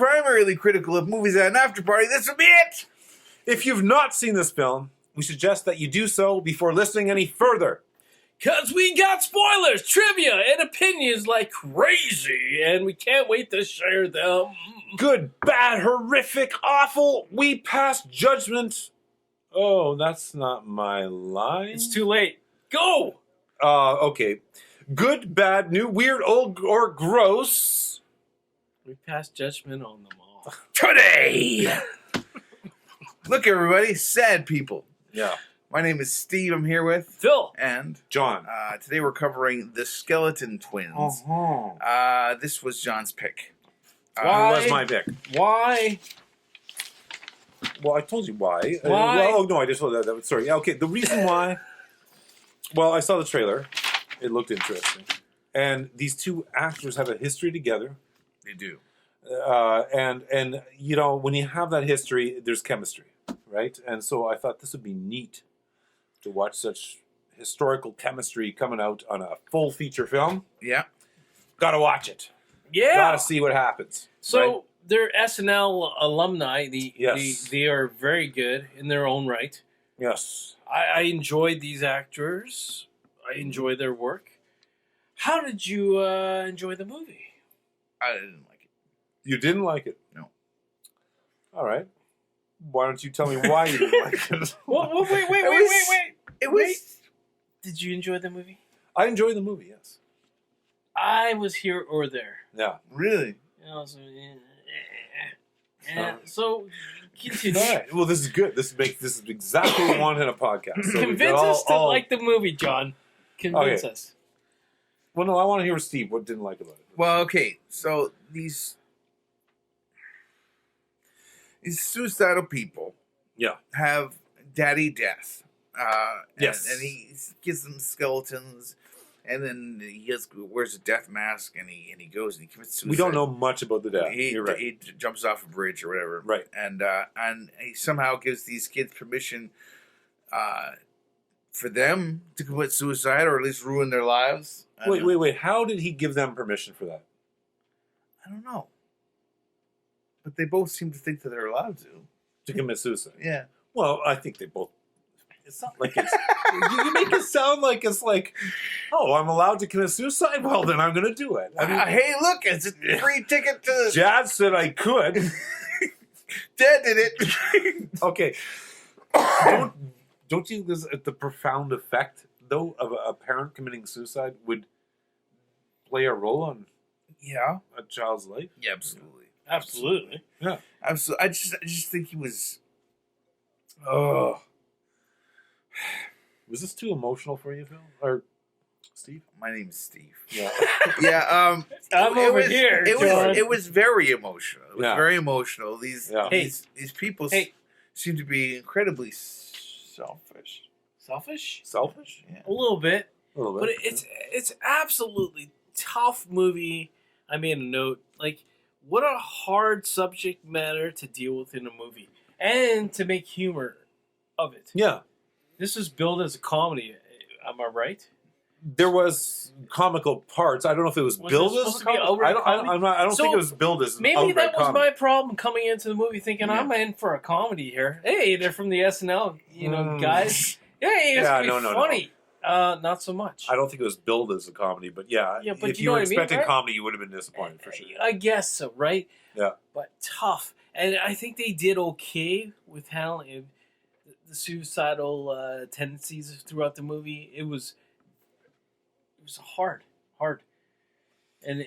primarily critical of movies at an after party, this would be it. If you've not seen this film, we suggest that you do so before listening any further. Because we got spoilers, trivia, and opinions like crazy, and we can't wait to share them. Good, bad, horrific, awful, we pass judgment. Oh, that's not my line. It's too late. Go! Okay. Good, bad, new, weird, old, or gross. We pass judgment on them all. Today! Look, everybody, sad people. Yeah. My name is Steve. I'm here with Phil. and John. Today we're covering the Skeleton Twins. Uh-huh. This was John's pick. Why? It was my pick. Why? Well, I told you why. Why? Well, no, I just told that. Sorry. Yeah, okay. The reason why. Well, I saw the trailer. It looked interesting, and these two actors have a history together. They do. And you know, when you have that history, there's chemistry, right? And so I thought this would be neat to watch such historical chemistry coming out on a full feature film. Yeah. Gotta watch it. Yeah. Gotta see what happens. So right? they're SNL alumni. Yes. They are very good in their own right. Yes. I enjoyed these actors. I enjoy their work. How did you enjoy the movie? I didn't like it. You didn't like it? No. All right. Why don't you tell me why you didn't like it? Well, wait. It was. Did you enjoy the movie? I enjoyed the movie, yes. I was here or there. Yeah. Really? You know, so, so continue. All right. Well, this is good. This is exactly what we want in a podcast. So Convince us to like the movie, John. Convince us. Well, no, I want to hear Steve what didn't like about it. Well, okay. So these suicidal people, Yeah, have Daddy Death. Yes. And he gives them skeletons, and then he wears a death mask, and he goes and he commits suicide. we don't know much about the death. You're right. He jumps off a bridge or whatever. Right. And he somehow gives these kids permission for them to commit suicide or at least ruin their lives. Wait. How did he give them permission for that? I don't know. But they both seem to think that they're allowed To commit suicide? Yeah. Well, I think they both. It's not like it's. you make it sound like it's like, oh, I'm allowed to commit suicide? Well, then I'm going to do it. I mean, hey, look, it's a free ticket to the... Jad said I could. Dad did it. Okay. Don't you think the profound effect, though, of a parent committing suicide would play a role on Yeah. a child's life? Yeah, absolutely. Absolutely. Yeah. Absolutely. I just think he was... Oh. Was this too emotional for you, Phil? Or Steve? My name's Steve. Yeah. Yeah, I'm over here, John. It was very emotional. It was Yeah. very emotional. These people Hey. seem to be incredibly selfish. Selfish? Selfish? Yeah. A little bit. A little But bit. it's absolutely tough movie. I made a note. Like, what a hard subject matter to deal with in a movie. And to make humor of it. Yeah. This is billed as a comedy. Am I right? There was comical parts. I don't know if it was Was billed it as supposed to be comedy. outright I don't So, think it was billed as Maybe outright that was comedy. my problem coming into the movie, thinking Yeah. I'm in for a comedy here. Hey, they're from the SNL, guys. Hey, it's Yeah, gonna be no. funny. Not so much. I don't think it was billed as a comedy, but yeah, Yeah, but if you you know were what I mean, expecting right? comedy, you would have been disappointed for sure. I guess so, right? Yeah. But tough, and I think they did okay with handling the suicidal tendencies throughout the movie. It was hard, and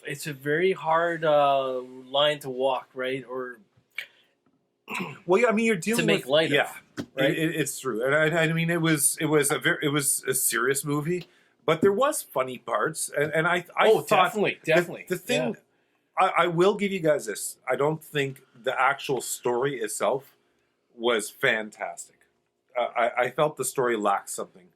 it's a very hard line to walk, right? Or Well, yeah, I mean, you're dealing to make with light yeah, of, right? it's true, and I mean, it was a serious movie, but there was funny parts, and I thought definitely. the thing. I will give you guys this. I don't think the actual story itself was fantastic. I felt the story lacked something.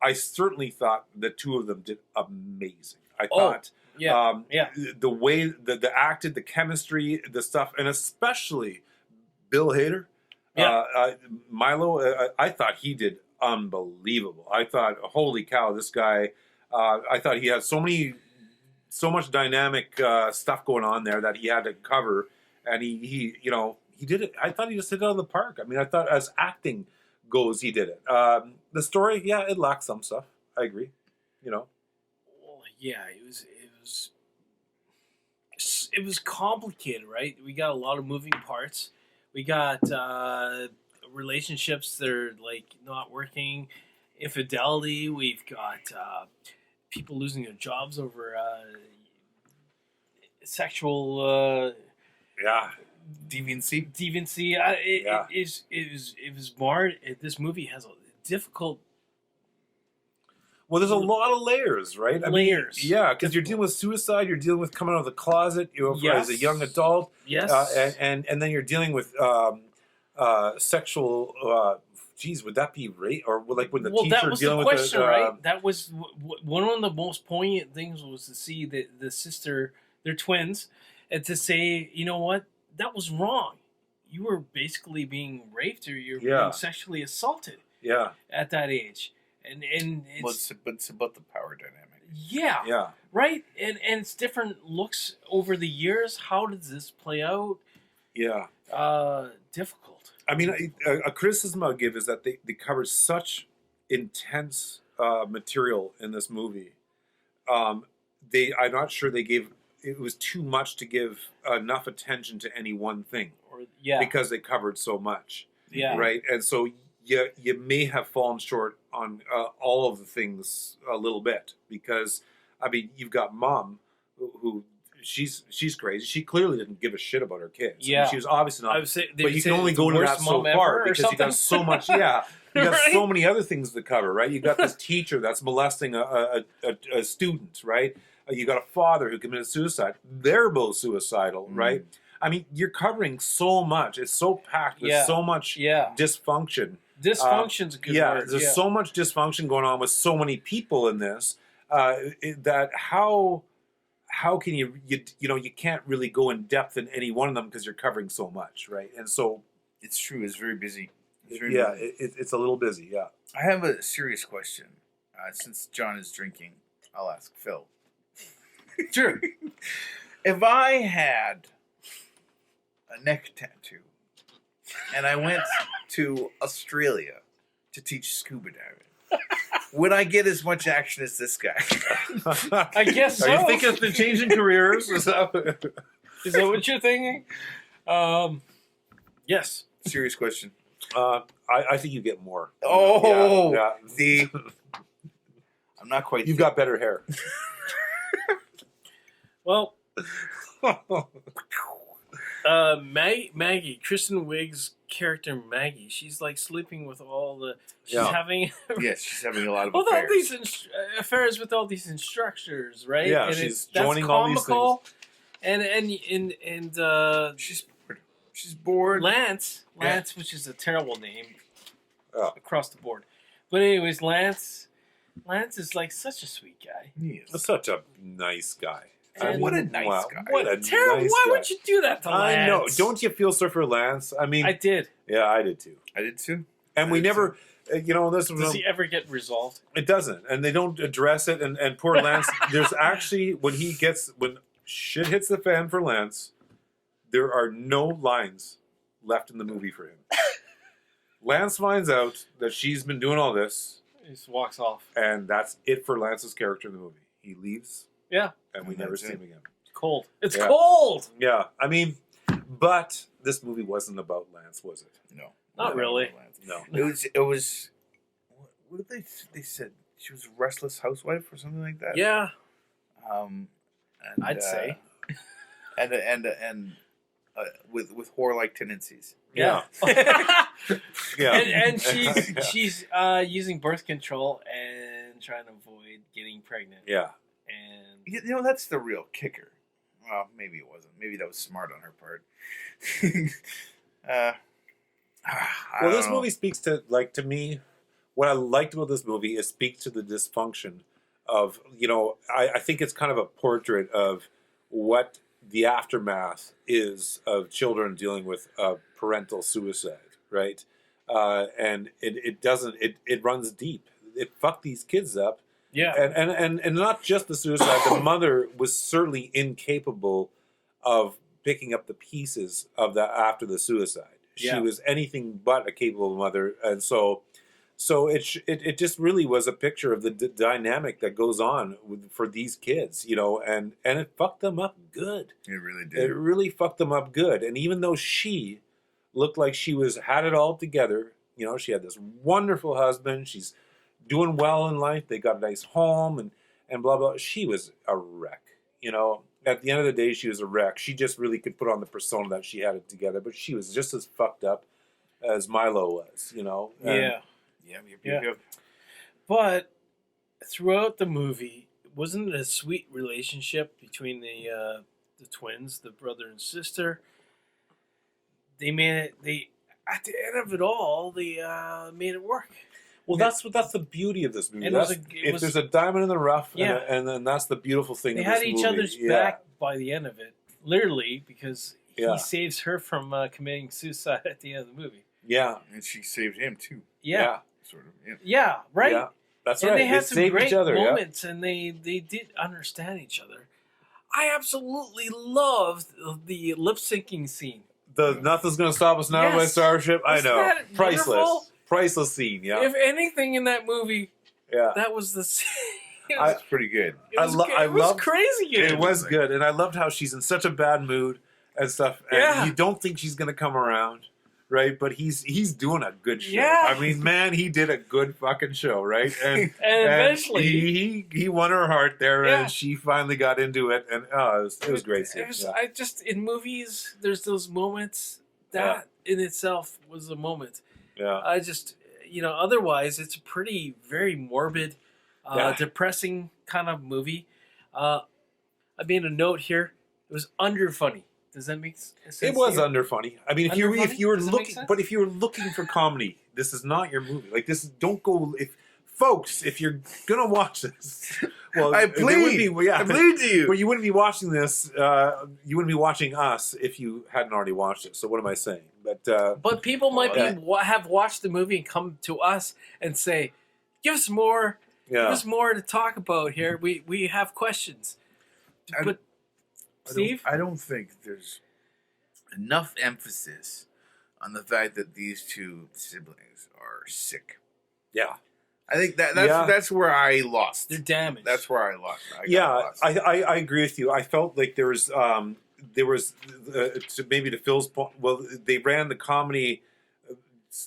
I certainly thought the two of them did amazing. I thought the way the acted, the chemistry, the stuff, and especially Bill Hader, Milo. I thought he did unbelievable. I thought, holy cow, this guy. I thought he had so much dynamic stuff going on there that he had to cover and he he did it. I thought he just hit it out of the park. I mean, I thought as acting goes, he did it. The story, yeah, it lacked some stuff. I agree. Well, yeah, it was complicated, right? We got a lot of moving parts. We got relationships that are like not working, infidelity. We've got people losing their jobs over sexual Yeah, deviancy. Yeah. It was marred. This movie has a difficult well, there's a lot of layers, right? layers. Yeah, because you're dealing with suicide, you're dealing with coming out of the closet, as a young adult, Yes. and then you're dealing with sexual. Geez, would that be rape or like when the Well, that teacher was dealing the with question, right? That was one of the most poignant things was to see the sister, they're twins, and to say, you know what, that was wrong. You were basically being raped or you're Yeah. being sexually assaulted Yeah, at that age, and It's about the power dynamic. yeah, yeah. right, and it's different looks over the years. How does this play out? Yeah. Difficult. I mean, a criticism I'll give is that they covered such intense material in this movie. I'm not sure they gave. It was too much to give enough attention to any one thing Or because they covered so much, yeah, right? And so you may have fallen short on all of the things a little bit because I mean you've got mom who she's crazy. She clearly didn't give a shit about her kids. I mean, Yeah. she was obviously I not. would say, But you can only go to that so far because you got so much. Yeah, you got Right? so many other things to cover, right? You got this teacher that's molesting a student, right? You got a father who committed suicide. They're both suicidal, right? I mean, you're covering so much. It's so packed with Yeah. so much Yeah, dysfunction. dysfunction's a good word. There's so much dysfunction going on with so many people in this that how can you can't really go in depth in any one of them because you're covering so much, right? And so It's true. It's very busy. It's very yeah, busy. it's a little busy. Yeah, I have a serious question. Since John is drinking, I'll ask Phil. Sure. If I had a neck tattoo and I went to Australia to teach scuba diving, would I get as much action as this guy? I guess so. Are you thinking of the changing careers? Is that what you're thinking? Yes. Serious question. I think you get more. Oh, yeah. see, I'm not quite. You've got better hair. Well, Maggie, Kristen Wiig's character Maggie, she's like sleeping with all the. She's Yeah. having Yes, she's having a lot of all affairs. these affairs with all these instructors, right? Yeah, and she's that's joining all these comical. And She's bored. Lance, which is a terrible name Oh. across the board. But anyways, Lance is like such a sweet guy. Yes. Such a nice guy. And what a nice guy. What a Terrible. nice Why guy. would you do that to Lance? I know. Don't you feel sorry for Lance? I mean, I did. yeah, I did too. I did too. And we I did never, this Does he ever get resolved? it doesn't, and they don't address it. And poor Lance, there's actually when shit hits the fan for Lance, there are no lines left in the movie for him. Lance finds out that she's been doing all this, He just walks off. and that's it for Lance's character in the movie. He leaves, Yeah. and we And never that's see it. him again. Cold. It's Yeah. cold. Yeah, I mean, but this movie wasn't about Lance, was it? No, Not really. No. It was. What did they said? She was a restless housewife or something like that. Yeah. And, I'd say. and with whore-like tendencies. Yeah. Yeah. and she's using birth control and trying to avoid getting pregnant. Yeah. And You know, that's the real kicker. Well, maybe it wasn't. Maybe that was smart on her part. Well, this movie speaks to, to me, what I liked about this movie is speaks to the dysfunction of, I think it's kind of a portrait of what the aftermath is of children dealing with parental suicide, right? And it runs deep. It fucked these kids up. yeah. And not just the suicide, the mother was certainly incapable of picking up the pieces of that after the suicide. She Yeah. was anything but a capable mother, and so it just really was a picture of the dynamic that goes on for these kids, and it fucked them up good. It really It did. really fucked them up good. And even though she looked like she had it all together, she had this wonderful husband. She's doing well in life. They got a nice home and blah, blah. She was a wreck, At the end of the day, she was a wreck. She just really could put on the persona that she had it together. But she was just as fucked up as Milo was, And Yeah. But throughout the movie, wasn't it a sweet relationship between the twins, the brother and sister? They made it. At the end of it all, they made it work. Well, that's the beauty of this movie. And If there's a diamond in the rough, Yeah. and then that's the beautiful thing. They of had this each movie. other's back by the end of it, literally, because Yeah. he saves her from committing suicide at the end of the movie. Yeah, And she saved him too, Yeah, sort of. Yeah. yeah, right. Yeah, that's And right. they had some saved great each other. Yeah. moments, and they did understand each other. I absolutely loved the lip syncing scene. The Nothing's Gonna Stop Us Now by Yes. Starship. I Wasn't know, that priceless, wonderful? priceless scene. Yeah, If anything in that movie, yeah. that was the scene. It I- was, That's pretty good. it was, I it was loved- crazy. It was good, and I loved how she's in such a bad mood and stuff, and Yeah. you don't think she's gonna come around, right? But he's doing a good show. Yeah. I mean, man, he did a good fucking show, right? And And eventually, he won her heart there, Yeah. and she finally got into it, and it was great. It was, Yeah. I just in movies, there's those moments that in itself was a moment. Yeah. I just, otherwise it's a pretty, very morbid, Yeah. depressing kind of movie. I made a note here. It was under funny. Does that make sense? It was to you? under funny. I mean, if you were Does it make looking, sense? but if you were looking for comedy, this is not your movie. Like this, don't go. If you're gonna watch this, well, I there would plead. be, yeah, I plead to you. But you wouldn't be watching this. You wouldn't be watching us if you hadn't already watched it. So what am I saying? But people might Yeah. have watched the movie and come to us and say, "Give us more. Give Yeah, us more to talk about here. We have questions." I- But Steve, I don't think there's enough emphasis on the fact that these two siblings are sick. yeah, I think Yeah. that's where I lost. they're damaged. That's where I lost. yeah. Lost. I agree with you. I felt like there was to Phil's point. Well, they ran the comedy.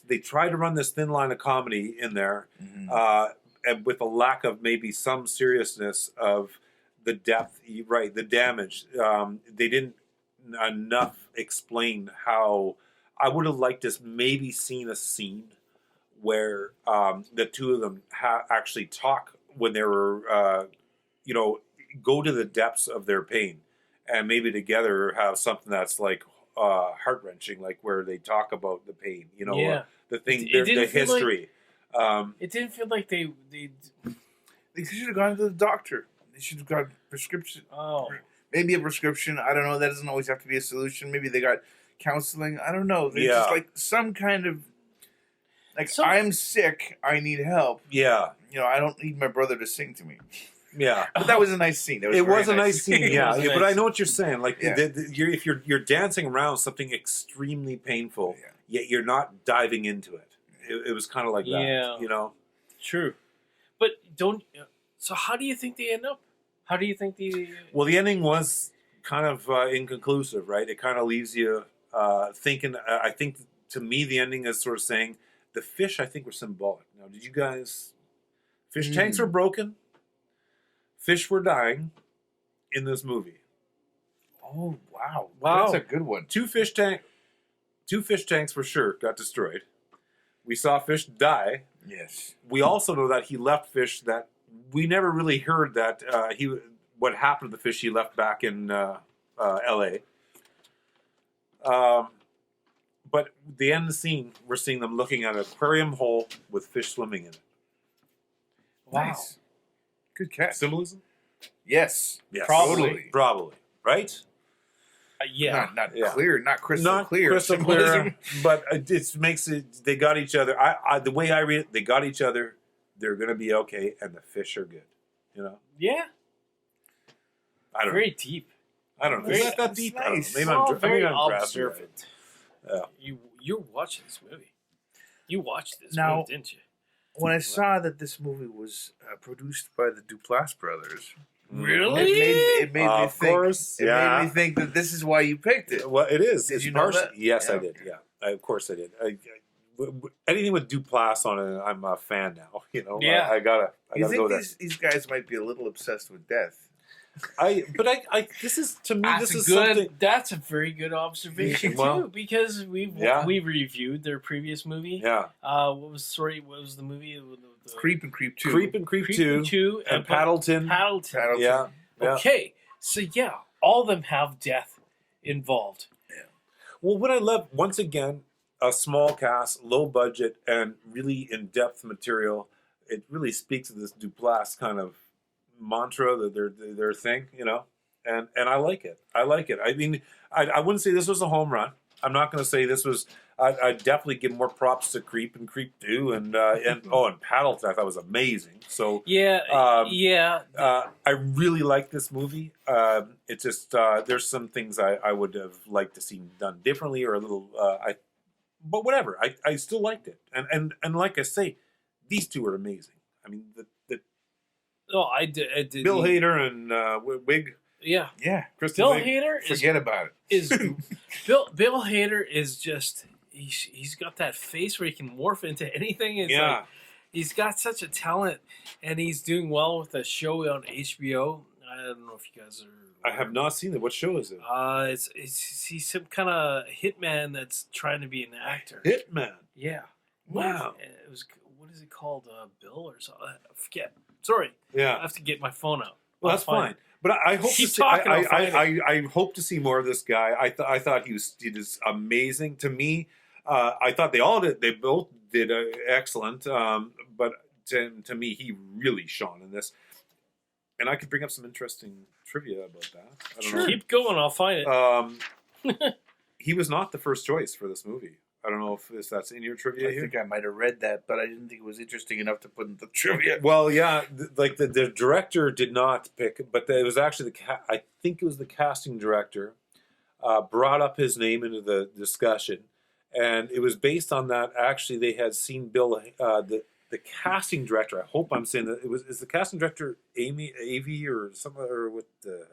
They tried to run this thin line of comedy in there. Mhm. And with a lack of maybe some seriousness of the depth, right? The damage. They didn't enough explain how. I would have liked to maybe seen a scene where the two of them actually talk when they were, go to the depths of their pain, and maybe together have something that's like heart wrenching, like where they talk about the pain, Yeah. the thing, It the didn't feel like- history. It didn't feel like they. They should have gone to the doctor. They should have got prescription. Oh, Maybe a prescription. I don't know. That doesn't always have to be a solution. Maybe they got counseling. I don't know. They Yeah. just like some kind of like Some- I'm sick. I need help. Yeah, I don't need my brother to sing to me. yeah. But that was a nice scene. It very was a nice scene, yeah. was Yeah, but nice. I know what you're saying. Like, Yeah. if you're dancing around something extremely painful, Yeah. yet you're not diving into it. It was kind of like that, Yeah. true. But don't. So how do you think they end up? How do you think the? Well, the ending was kind of inconclusive, right? It kind of leaves you thinking. I think to me, the ending is sort of saying the fish. I think were symbolic. Now, did you guys? Fish tanks were broken. Fish were dying in this movie. Oh wow! Wow. That's a good one. Two fish tanks for sure got destroyed. We saw Fish die. Yes. We also know that he left fish that we never really heard that what happened to the fish he left back in L.A. But the end of the scene, we're seeing them looking at an aquarium hole with fish swimming in it. Wow. Nice. Good catch. Symbolism? Yes. Yes. Probably. Probably. Right? Yeah. Not Yeah. clear. Not crystal Not clear. crystal Symbolism. clear, but it makes it. They got each other. The way I read it, they got each other. They're gonna be okay, and the fish are good. Yeah. I don't Very deep. I don't know. Very- It's not that that's deep. nice. I don't know. Maybe Oh, I'm, very maybe I'm grasping observant. it. Yeah. You're watching this movie. You watched this Now- movie, didn't you? When I saw that this movie was produced by the Duplass brothers, Really? it made me Of think. course, It yeah. made me think that this is why you picked it. Well, it is. Did It's you know partially- that? Yes, I Yeah. did. Yeah, of course I did. Anything with Duplass on it, I'm a fan now. You know, Yeah. I gotta You go think there. these guys might be a little obsessed with death? This is to me. That's This a is good. something. That's a very good observation Well, too, because we yeah. reviewed their previous movie. Yeah, What was the movie? The Creep and Creep 2. Creep and Creep 2, and Paddleton. Paddleton. Yeah, yeah. Okay, so yeah, all of them have death involved. Well, what I love, once again, a small cast, low budget, and really in-depth material. It really speaks to this Duplass kind of mantra, that their thing, you know, and I like it. I like it. I mean, I wouldn't say this was a home run. I'm not going to say this was. I'd definitely give more props to Creep and Creep 2, and Paddleton I thought was amazing. So Yeah, yeah. I really like this movie. It's just there's some things I would have liked to see done differently, or a little. But whatever. I still liked it, and like I say, these two are amazing. I mean, the Oh, I did. Bill Hader and Wig. Yeah, Yeah. Kristen Bill Wiig. Hader Forget about it. is Bill Hader is just he's got that face where he can morph into anything. It's Yeah. like, he's got such a talent, and he's doing well with a show on HBO. I don't know if you guys are. I have not seen it. What show is it? He's some kind of hitman that's trying to be an actor. Hitman. Yeah. Wow. It was, what is it called? Bill or something? I forget. Sorry. I Yeah. have to get my phone out. Well, I'll that's find fine. it. But I hope Keep to see. talking, I'll find I hope to see more of this guy. I thought he was amazing. To me, I thought they all did. They both did excellent. But to me, he really shone in this. And I could bring up some interesting trivia about that. I don't know. Keep going. I'll find it. He was not the first choice for this movie. I don't know if that's in your trivia I here. think I might have read that, but I didn't think it was interesting enough to put in the trivia. Well, yeah, the director did not pick, but it was actually I think it was the casting director brought up his name into the discussion, and it was based on that. Actually, they had seen Bill, the casting director. I hope I'm saying that is the casting director Avey or something, or what the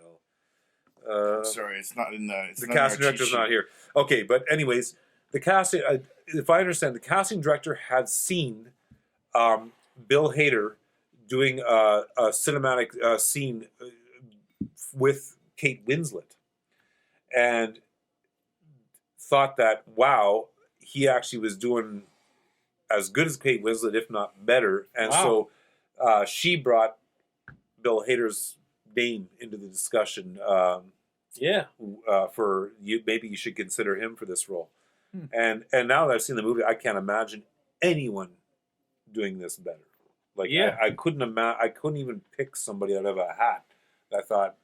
hell? Sorry, it's not in the. It's The not in our casting cheat director's sheet. not here. Okay, but anyways, the casting. If I understand, the casting director had seen Bill Hader doing a cinematic scene with Kate Winslet, and thought that wow, he actually was doing as good as Kate Winslet, if not better. And so she brought Bill Hader's name into the discussion. Yeah. For you, maybe you should consider him for this role. And now that I've seen the movie, I can't imagine anyone doing this better. Like Yeah. I couldn't I couldn't even pick somebody out of a hat that I thought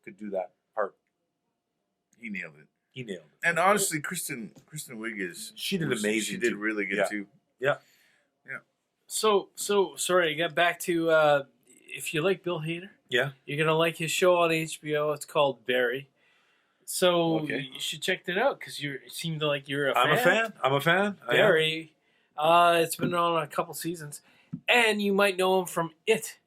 could do that part. He nailed it. He nailed it. And honestly, Kristen Wiig is. She did amazing. She did too. really good Yeah. too. Yeah. So sorry. I got back to if you like Bill Hader, Yeah. you're gonna like his show on HBO. It's called Barry. So Okay. you should check that out because it seemed like you're a fan. I'm a fan. I am. Barry. It's been on a couple seasons, and you might know him from It.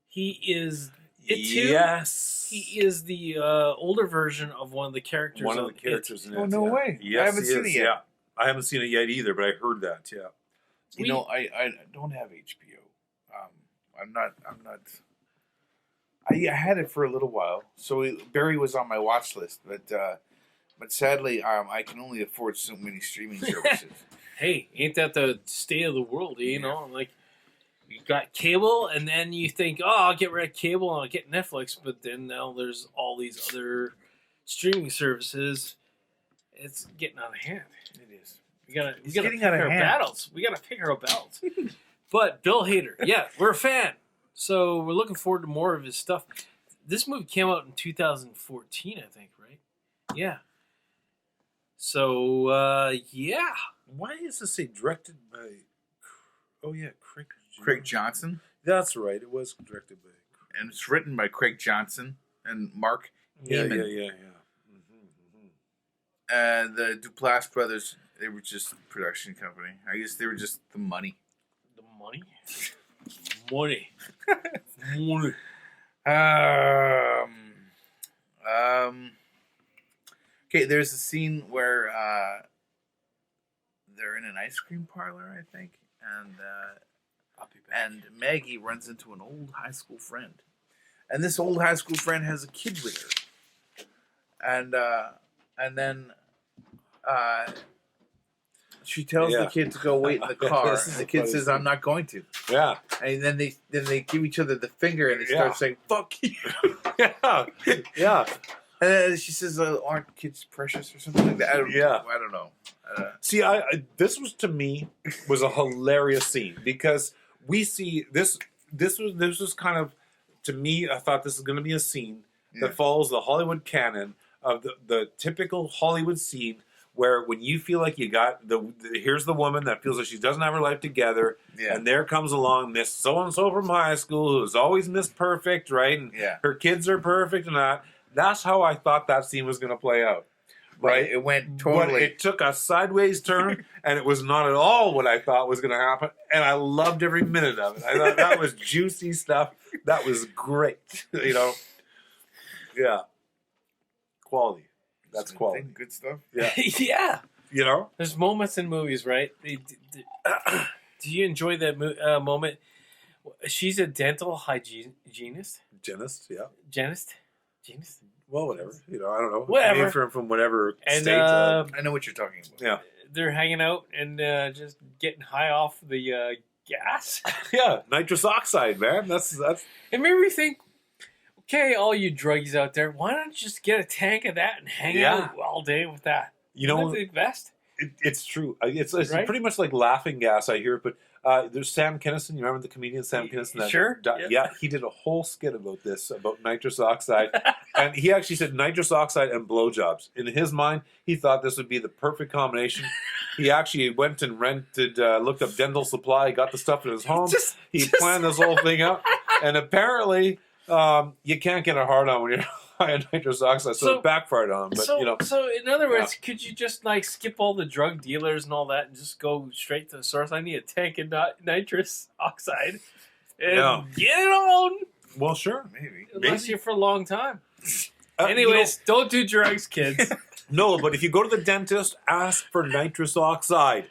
He is It too. Yes. He is the older version of one of the characters. One of on the characters in it. Oh, no yeah. way. I Yes, haven't he seen is, it yet. Yeah. I haven't seen it yet either, but I heard that. Yeah. You know, I don't have HBO. I'm not. I had it for a little while, so Barry was on my watch list, but sadly, I can only afford so many streaming services. Hey, ain't that the state of the world? You know, like you got cable, and then you think, oh, I'll get rid of cable and I'll get Netflix, but then now there's all these other streaming services. It's getting out of hand. It is. We gotta It's pick getting out of our hand. battles. We gotta pick our battles. But Bill Hader, yeah, we're a fan. So we're looking forward to more of his stuff. This movie came out in 2014, I think, right? Yeah. So yeah. Why does it say directed by? Oh yeah, Craig Johnson, That's right. It was directed by. and it's written by Craig Johnson and Mark Yeah, Neiman. yeah. Mm-hmm. The Duplass brothers, they were just a production company. I guess they were just the money. The money? Money. Money. Okay, there's a scene where they're in an ice cream parlor, I think, and Maggie runs into an old high school friend, and this old high school friend has a kid with her, and then she tells the kid to go wait in the car, and the kid says, "I'm not going to." Yeah. And then they give each other the finger, and they start saying, "Fuck you." Yeah. Yeah. And then she says, "Aren't kids precious?" or something like that. I don't know. See, this was to me was a hilarious scene because we see this. This was kind of, to me, I thought this is going to be a scene that follows the Hollywood canon of the typical Hollywood scene where when you feel like you got here's the woman that feels like she doesn't have her life together, and there comes along Miss so and so from high school who's always Miss Perfect, right? And her kids are perfect and that. That's how I thought that scene was going to play out. Right? It went totally. But it took a sideways turn, and it was not at all what I thought was going to happen. And I loved every minute of it. I thought that was juicy stuff. That was great. Yeah. Quality. That's quality. Good stuff. Yeah. Yeah. There's moments in movies, right? Do you enjoy that moment? She's a dental hygienist. Genist, yeah. Genist? Well, whatever. I don't know. Whatever. From whatever and, state. I know what you're talking about. Yeah. They're hanging out and just getting high off the gas. Yeah, nitrous oxide, man. That's. It made me think, okay, all you druggies out there, why don't you just get a tank of that and hang out all day with that? Isn't that the best? It's true. It's right? pretty much like laughing gas, I hear. But there's Sam Kinison. You remember the comedian Sam Kinison? Sure. Yeah, he did a whole skit about this, about nitrous oxide. And he actually said nitrous oxide and blowjobs. In his mind, he thought this would be the perfect combination. He actually went and looked up dental supply, got the stuff in his home. He planned this whole thing out. And apparently, you can't get a hard on when you're high on nitrous oxide, so it backfired on him. But, so in other words, could you just skip all the drug dealers and all that and just go straight to the source? I need a tank of nitrous oxide and get it on. Well, sure. Maybe. It'll last you for a long time. Anyways, don't do drugs, kids. No, but if you go to the dentist, ask for nitrous oxide.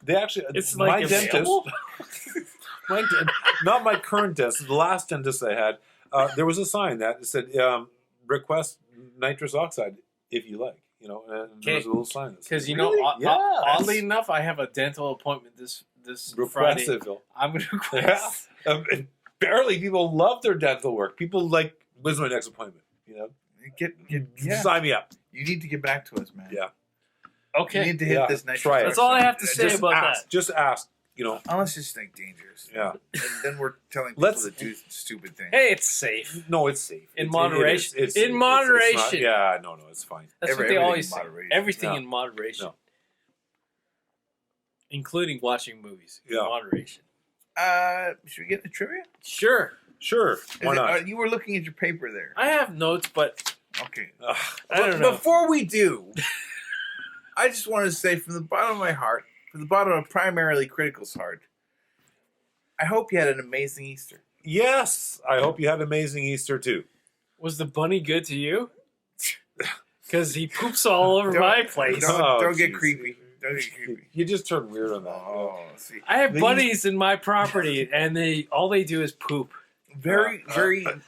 They actually, it's my like dentist, not my current dentist, the last dentist I had, there was a sign that said, request nitrous oxide if you like. And there was a little sign. Because really? Oddly enough, I have a dental appointment this Friday. I'm going to request. Barely people love their dental work. People when's my next appointment? Sign me up. You need to get back to us, man. Yeah. Okay. You need to hit this nitrous. Try it. That's all I have to say about that. Just ask. Unless it's dangerous. Yeah. And then we're telling people to do stupid things. Hey, it's safe. No, it's safe. In moderation. It's in moderation. It's not, no, it's fine. That's what they always say. Everything No. in moderation. No. Including watching movies. In Yeah. moderation. Should we get into trivia? Sure. Why not? You were looking at your paper there. I have notes, but Okay. I don't know. Before we do, I just want to say from the bottom of my heart, from the bottom of primarily Critical's heart, I hope you had an amazing Easter. Yes, I hope you had an amazing Easter too. Was the bunny good to you? Because he poops all over my place. Don't get creepy. Don't get creepy. You just turned weird on that. Oh, see. I have bunnies in my property, and all they do is poop. Very.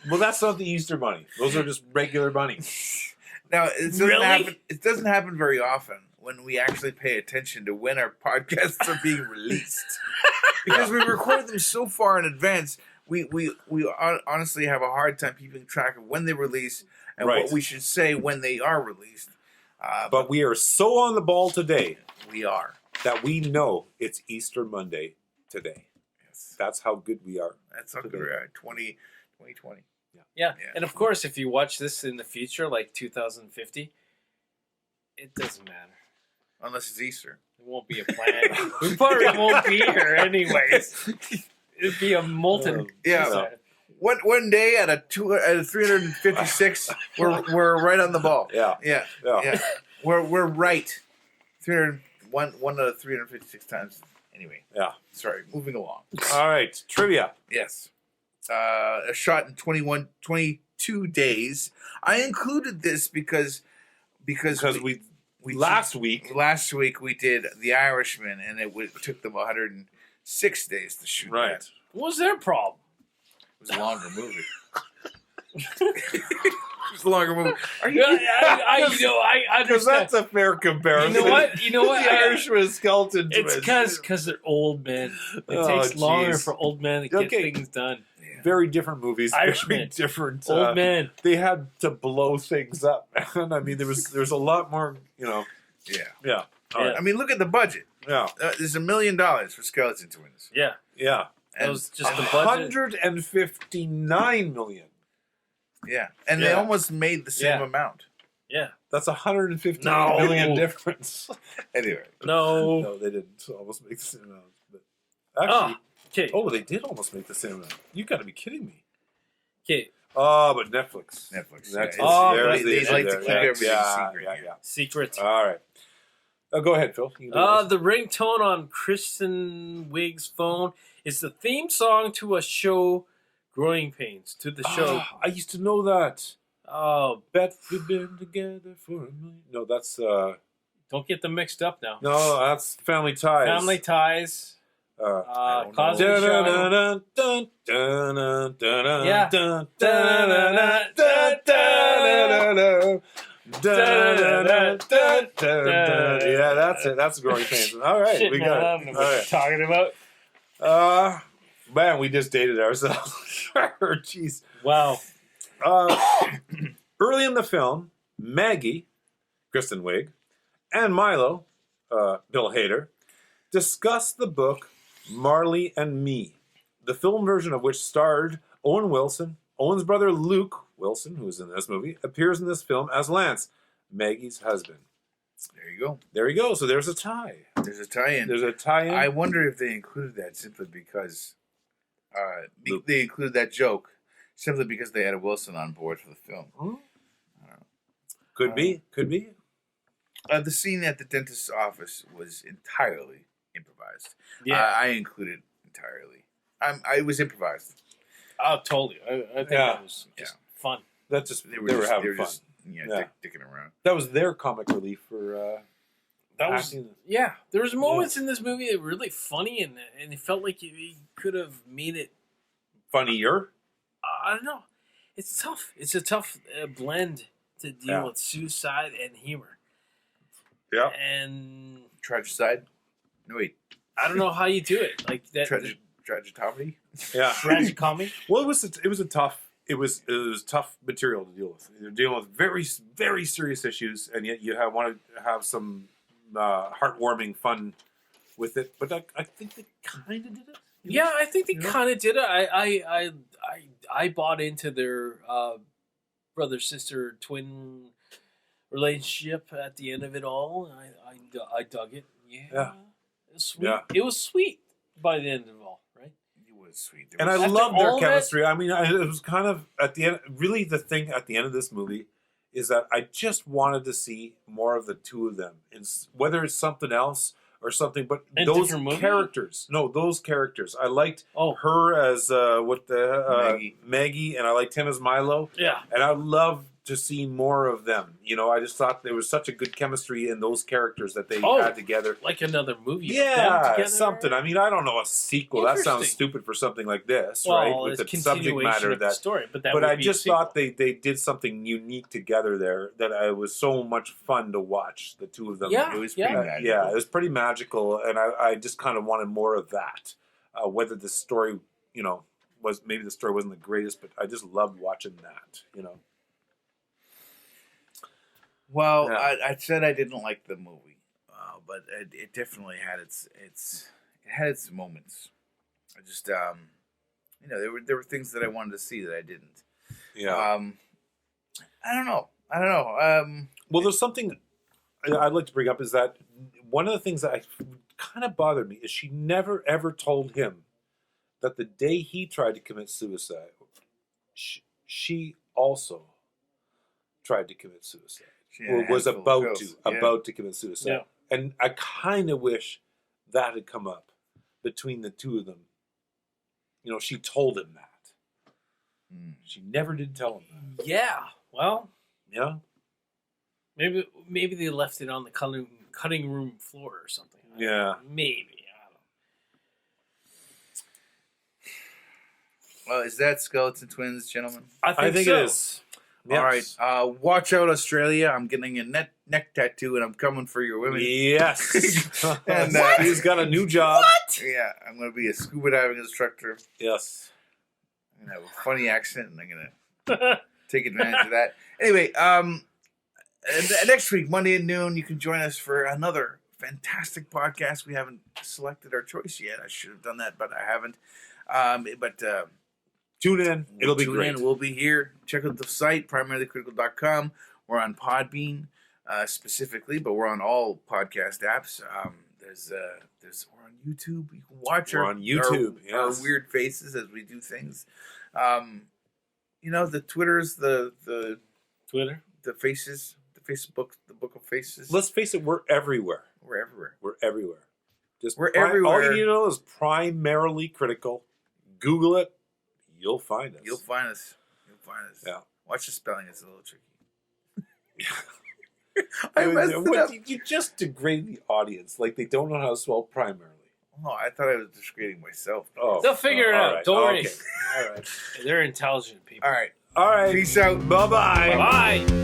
Well, that's not the Easter bunny. Those are just regular bunnies. Now, it doesn't happen very often when we actually pay attention to when our podcasts are being released. Because we record them so far in advance, we honestly have a hard time keeping track of when they release and what we should say when they are released. But we are so on the ball today. We are. That we know it's Easter Monday today. Yes. That's how good we are. That's how good we are. 2020. Yeah. And of course, if you watch this in the future, like 2050, it doesn't matter. Unless it's Easter. It won't be a planet. We probably won't be here anyways. It'd be a molten. One day at a 356, we're right on the ball. Yeah. Yeah. Yeah. Yeah. We're right. 1 out of 356 times. Anyway. Yeah. Sorry. Moving along. All right. Trivia. Yes. A shot in 22 days. I included this because we last week we did The Irishman, and it took them 106 days to shoot. right. That. What was their problem? It was a longer movie. It was a longer movie. Are you? I Because understand. that's a fair comparison. You know what? You know what? The Irishman skeleton It's twins. because they're old men. It Oh, takes longer jeez. for old men to get Okay. things done. Yeah. Very different movies. Irishman. Very different. Old men. They had to blow things up, man. I mean, there's a lot more. Yeah. Yeah. All Yeah. right. I mean, look at the budget. Yeah. There's $1 million for skeleton twins. Yeah, Yeah. that And, was just the budget. 159 million. yeah, and they Yeah. almost made the same Yeah. amount. Yeah. That's 159 No. million difference. Anyway, No. No, they didn't almost make the same amount. But actually, Okay. they did almost make the same amount. You got to be kidding me. Okay. Oh, but Netflix. Netflix. That's yeah, Oh, there's they the like issue to keep there. everything yeah, secret. Yeah, yeah. Secret. All right. Go ahead, Phil. You can do this. The ringtone on Kristen Wiig's phone is the theme song to a show, Growing Pains. To the show. Ah, I used to know that. Oh, Bet we've been together for a million. No, that's don't get them mixed up now. no, that's Family Ties. Family Ties. I don't Cosby know. Show. Yeah. Yeah, that's it. That's Growing Pains. All right, Shit, we man, got I it. don't know All what you're right. talking about. Man, we just dated ourselves. Jeez. Wow. Early in the film, Maggie, Kristen Wiig, and Milo, Bill Hader, discuss the book Marley and Me, the film version of which starred Owen Wilson. Owen's brother Luke Wilson, who's in this movie, appears in this film as Lance, Maggie's husband. There you go. There you go. So there's a tie. There's a tie-in. There's a tie-in. I wonder if they included that simply because Luke. they included that joke simply because they had Wilson on board for the film. Hmm? Could be. Could be. The scene at the dentist's office was entirely improvised. Yeah. I included entirely. It was improvised. Oh, totally. I think Yeah. that was just fun. That's just they were just, having fun. Just, Yeah. dicking around. That was their comic relief for That was acting. yeah. There was moments in this movie that were really funny, and it felt like you could have made it. Funnier. I don't know. It's tough. It's a tough blend to deal Yeah. with suicide and humor. Yeah. And Tragicide? No, wait. I don't know how you do it. Like that Tragicomedy? Yeah. tragic comedy. Well, it was a tough. It was tough material to deal with. You're dealing with very, very serious issues, and yet you want to have some heartwarming fun with it. But I think they kind of did it. Yeah, I think they You know? kind of did it. I bought into their brother sister twin relationship at the end of it all. I dug it. Yeah. It was sweet. Yeah. It was sweet by the end of it all, right? It was sweet. And I After love all their of it- chemistry. I mean, it was kind of at the end. Really, the thing at the end of this movie is that I just wanted to see more of the two of them, whether it's something else or something. But A those different movie? characters, no, those characters. I liked Oh, her as Maggie. Maggie, and I liked him as Milo. yeah. And I'd love to see more of them. You know, I just thought there was such a good chemistry in those characters that they Oh. had together. Like another movie. of them Yeah, together. something. I mean, I don't know a sequel. That sounds Interesting. stupid for something like this, Well, right? With it's the subject continuation matter of the that. story, but that But would I be a just sequel. thought they did something unique together there that it was so much fun to watch the two of them. Yeah, It was yeah. pretty magical. Yeah, it was pretty magical, and I just kind of wanted more of that. Whether the story, maybe the story wasn't the greatest, but I just loved watching that. Well, Yeah. I said I didn't like the movie, but it definitely had its moments. I just there were things that I wanted to see that I didn't. Yeah. I don't know. Well, there's something I'd like to bring up is that one of the things that kind of bothered me is she never ever told him that the day he tried to commit suicide she also tried to commit suicide, She had a or was handful of about pills. to Yeah. about to commit suicide. Yeah. And I kind of wish that had come up between the two of them. You know, she told him that. Mm. She never did tell him that. Yeah. Well, Yeah. maybe they left it on the cutting room floor or something. Yeah. Maybe. I don't know. Well, is that Skeleton Twins, gentlemen? I think so. it is. All Yes. right. Watch out, Australia. I'm getting a neck tattoo, and I'm coming for your women. Yes. And, He's got a new job. Yeah, I'm going to be a scuba diving instructor. Yes. I'm going to have a funny accent, and I'm going to take advantage of that. Anyway, and next week, Monday at noon, you can join us for another fantastic podcast. We haven't selected our choice yet. I should have done that, but I haven't. But Tune in. It'll be tune great. in. We'll be here. Check out the site, primarycritical.com. We're on Podbean specifically, but we're on all podcast apps. We're on YouTube. You can watch We're on YouTube, our yes. weird faces as we do things. The Twitters, the Twitter. the faces, the Facebook, the Book of Faces. Let's face it, we're everywhere. We're everywhere. We're everywhere. We're All everywhere. you need to know is primarily critical. Google it. You'll find us. You'll find us. Yeah. Watch the spelling; it's a little tricky. I messed it up. You just degrade the audience like they don't know how to spell primarily. Oh, I thought I was degrading myself. Oh, They'll figure it all out. right. Don't worry. Okay. All right. They're intelligent people. All right. All right. Peace out. Bye-bye. Bye.